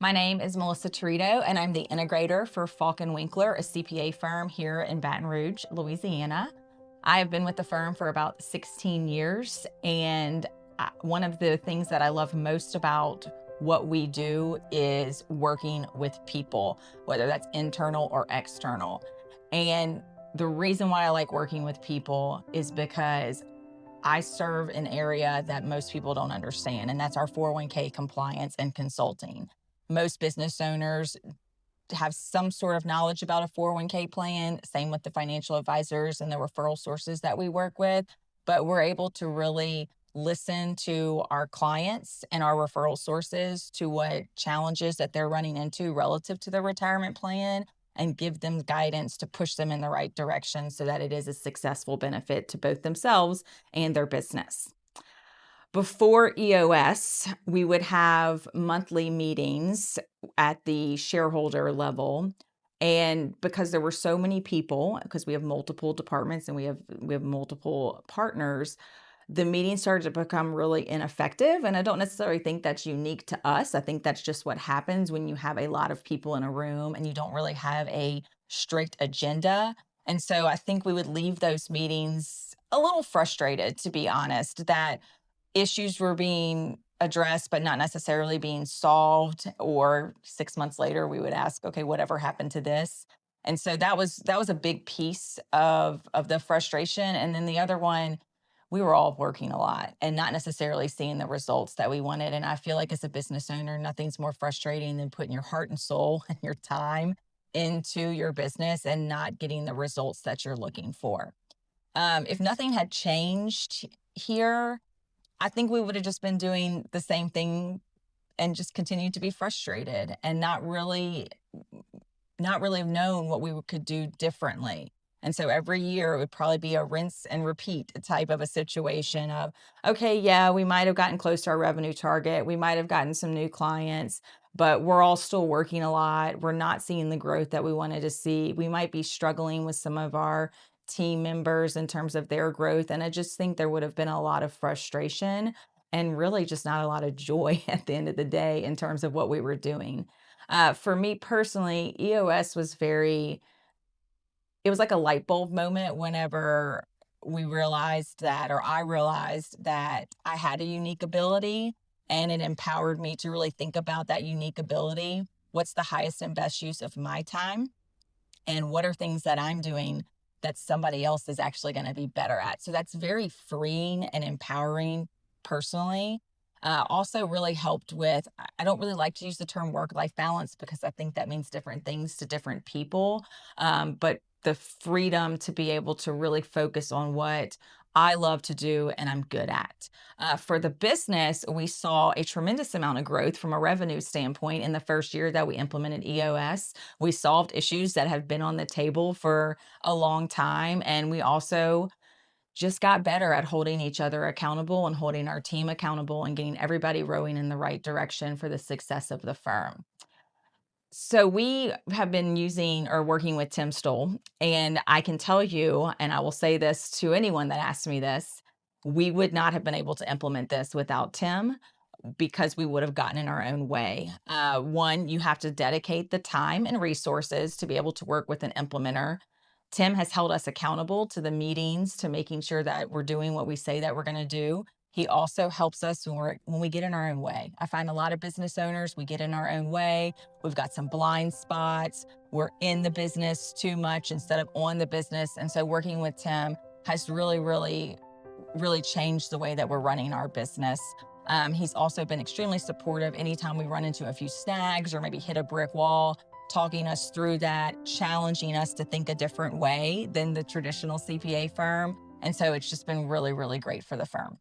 My name is Melissa Terito, and I'm the integrator for Falk and Winkler, a CPA firm here in Baton Rouge, Louisiana. I have been with the firm for about 16 years, and one of the things that I love most about what we do is working with people, whether that's internal or external. And the reason why I like working with people is because I serve an area that most people don't understand, and that's our 401k compliance and consulting. Most business owners have some sort of knowledge about a 401k plan, same with the financial advisors and the referral sources that we work with, but we're able to really listen to our clients and our referral sources to what challenges that they're running into relative to their retirement plan and give them guidance to push them in the right direction so that it is a successful benefit to both themselves and their business. Before EOS, we would have monthly meetings at the shareholder level. And because there were so many people, because we have multiple departments and we have multiple partners, the meeting started to become really ineffective. And I don't necessarily think that's unique to us. I think that's just what happens when you have a lot of people in a room and you don't really have a strict agenda. And so I think we would leave those meetings a little frustrated, to be honest, that issues were being addressed, but not necessarily being solved. Or 6 months later, we would ask, okay, whatever happened to this? And so that was a big piece of the frustration. And then the other one, we were all working a lot and not necessarily seeing the results that we wanted. And I feel like as a business owner, nothing's more frustrating than putting your heart and soul and your time into your business and not getting the results that you're looking for. If nothing had changed here, I think we would have just been doing the same thing and just continued to be frustrated and not really have known what we could do differently. And so every year it would probably be a rinse and repeat type of a situation of, okay, yeah, we might have gotten close to our revenue target. We might have gotten some new clients, but we're all still working a lot. We're not seeing the growth that we wanted to see. We might be struggling with some of our team members in terms of their growth. And I just think there would have been a lot of frustration and really just not a lot of joy at the end of the day in terms of what we were doing. For me personally, EOS was it was like a light bulb moment whenever we realized that, or I realized that I had a unique ability, and it empowered me to really think about that unique ability. What's the highest and best use of my time? And what are things that I'm doing that somebody else is actually going to be better at? So that's very freeing and empowering personally. Also, really helped with, I don't really like to use the term work life balance because I think that means different things to different people. But the freedom to be able to really focus on what I love to do and I'm good at. For the business, we saw a tremendous amount of growth from a revenue standpoint in the first year that we implemented EOS. We solved issues that have been on the table for a long time. And we also just got better at holding each other accountable and holding our team accountable and getting everybody rowing in the right direction for the success of the firm. So we have been using or working with Tim Stoll, and I can tell you, and I will say this to anyone that asks me this, we would not have been able to implement this without Tim because we would have gotten in our own way. One, you have to dedicate the time and resources to be able to work with an implementer. Tim has held us accountable to the meetings, to making sure that we're doing what we say that we're going to do. He also helps us when we get in our own way. I find a lot of business owners, we get in our own way. We've got some blind spots. We're in the business too much instead of on the business. And so working with Tim has really changed the way that we're running our business. He's also been extremely supportive anytime we run into a few snags or maybe hit a brick wall, talking us through that, challenging us to think a different way than the traditional CPA firm. And so it's just been really, really great for the firm.